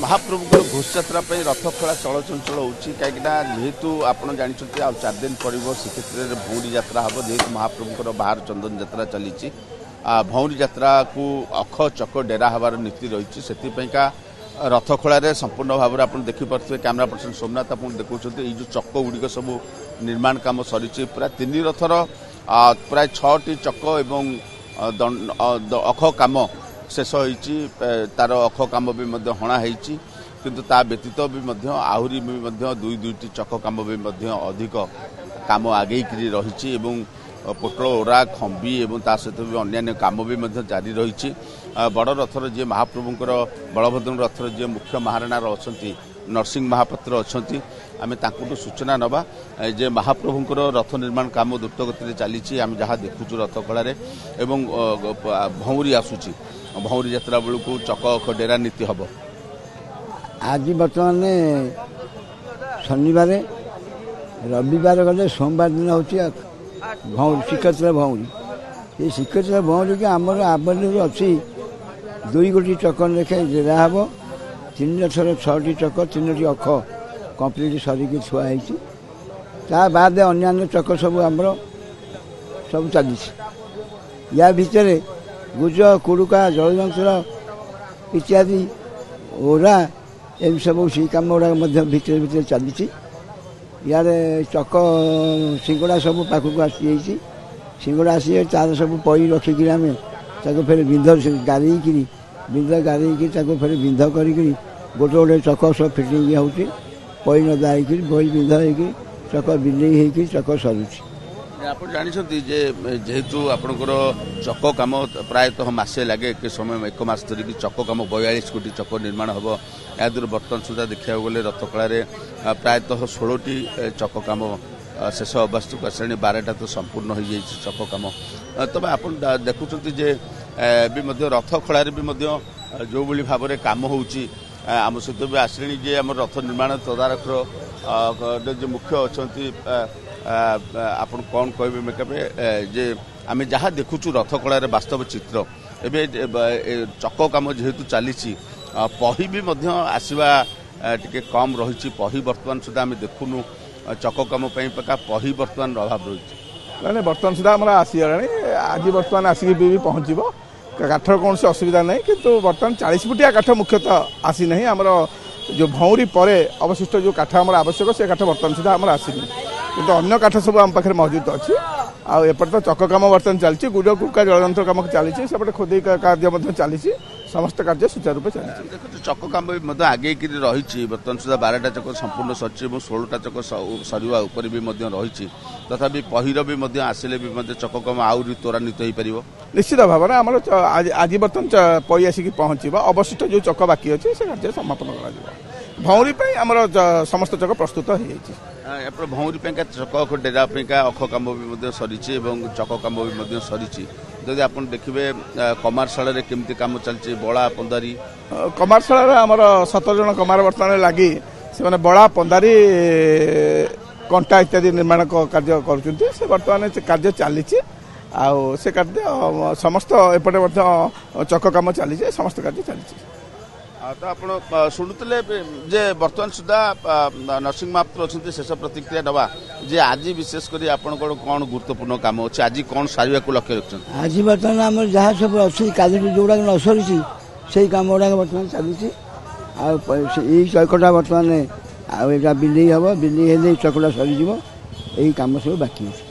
महाप्रभुଙ୍କର ଘୋଷଯାତ୍ରା ପାଇଁ ରଥ ଖଳା ଚଳଚଞ୍ଚଳ ହେଉଛି କାହିଁକିନା ଯେହେତୁ ଆପଣ ଜାଣିଛନ୍ତି ଆଉ 4 ଦିନ ପଡ଼ିବ ଶ୍ରୀକ୍ଷେତ୍ରରେ ଭଉଁରୀ ଯାତ୍ରା ହେବ ଯେହେତୁ ମହାପ୍ରଭୁଙ୍କର ବାହାର ଚନ୍ଦନ ଯାତ୍ରା ଚାଲିଛି ଭଉଁରୀ ଯାତ୍ରାକୁ ଅଖ ଚକ ଡେରା ହେବାର ନୀତି ରହିଛି ସେଥିପାଇଁକା ରଥ ଖଳାରେ ସମ୍ପୂର୍ଣ୍ଣ ଭାବରେ ଆପଣ ଦେଖିପାରୁଥିବେ କ୍ୟାମେରା ପର୍ସନ ସୋମନାଥ ଆପଣ ଦେଖୁଛନ୍ତି ଏଇ ଯେଉଁ ଚକ ଗୁଡ଼ିକ ସବୁ ନିର୍ମାଣ କାମ ସରିଛି ପ୍ରାୟ 3 ରଥର ପ୍ରାୟ 6ଟି ଚକ ଏବଂ ଅଖ କାମ शेष होती तार अख कम भी हणा किंतु ता व्यतीत भी आहरी भी दुई दुईटी चक कम भी अधिक कम आगे रही पोटल ओरा खंबी और ता सहित भी अन्य कम भी जारी रही बड़ रथर जी महाप्रभुंर बलभद्र रथर जी मुख्य महाराणार अच्छा नरसिंह महापात्र अच्छा आम सूचना नवा जे महाप्रभुंर रथ निर्माण कम द्रुतगति चली आम जहाँ देखुचु रथ खड़े एवं भौरी आसूची भौरी यात्रा बेलू चक डेरा नीति हम आज बर्तमान शनिवार रविवार गले सोमवार दिन हूँ श्रीक्षेत्र भौरी ये श्रीक्षेत्र भौरी की आमर आवेलेबल अच्छी 2 गोटी चक लेखे डेरा हम 3 रथर 6टी चक 3टी अख कम्प्लीट सरिकी थुआई ता बाद अन्य चक सब आमर सब चली या भितर गुज कुड़ुका जलयंत्र इत्यादि ओरा एम सब सी कम गुड़ा भितर भितर चली यार चक सिंगड़ा सब पाखक आसी सिंगड़ा आसी तार सब पई रखिक आम फिर बिंध गारी बिंध गारी फिर बिंध कर गोटे गोटे चक सब फिटिंग हो पई नदा बई बिंध हो चक बिलेई हो चक सरुची आप जानते जेहेतु आपणकर चक कम प्रायतः मसे लगे एक समय 1 मास धरिकी चक कम 42 कोटी चक निर्माण हम या बर्तमान सुधा देखा गले रथखड़े प्रायतः 16टी चक कम शेष अवस्था आसानी 12टा तो संपूर्ण हो जाए चक कम तब आप देखुं रथ खड़े भी जो भाव में कम होम सहित भी आसले जे आम रथ निर्माण तदारखर जो मुख्य अच्छा आपन कौन कहे मेकअपे जे आम जहाँ देखुचु रथ खड़े वास्तव चित्र एवं चक कम जेहेतु चली पही भी आसवा टे कम रही पही बर्तमान सुधा आम देखुनु चक कम पही बर्तमान अभाव रही बर्तमान सुधा आम आसीगला आज बर्तमान आसिक भी पहुँचब काठर कौन से असुविधा नहीं किंतु बर्तमान 40 फुटिया काठ मुख्यतः आसी नहीं आमर जो भौरी पर अवशिष्ट जो काठ आम आवश्यक से काठ बर्तमान सुधा आम आसनी किंतु अन्य काठ सब आम पाखे मौजूद अच्छी आपर तो चक कम बर्तमान चलती गुड़ कुड़का जलयंत्र कम चली सेपटे खोदे कार्य चली समस्त कार्य सुचारू रूप चलती देखो चक कम भी आगे रही बर्तमान सुधा 12टा चक संपूर्ण सरी 16टा चक सरवा उपर भी रही तथा पहिर भी आसिले भी चक कम आहरी त्वरान्वित हो पार निश्चित भाव में आम आज बर्तमान पई आसिक पहुँच अवशिष्ट जो चक बाकी अच्छे से कार्य समापन कर भौरी आमर समस्त चक प्रस्तुत हो भौरी चक डेरा अख कम भी सरी चक कम भी सरी जदि आप देखिए कमारशाला केमती कम चलती बड़ा पंदारी कमारशाला आमर 17 जन कमार बर्तमान लगी से बड़ा पंदारी कंटा इत्यादि निर्माण कार्य कर बर्तमान कार्य चली से कार्य समस्त एपटे चक कम चली समस्त कार्य चली तो आप शुणुले जे बर्तमान सुधा नरसिंह महापात्र अच्छा शेष प्रतिक्रिया नवा जे आज विशेषकर आप कौन गुरुत्वपूर्ण काम अच्छे आज कौन सारे लक्ष्य रखते आज बर्तमान आम जहाँ सब अच्छी काली जोड़ा न सरी से कम गुड़ा बर्तमान चली चकटा बर्तमान आटा बिलेई हम बिलेई चकटा सरीज यही कम सब बाकी अच्छे।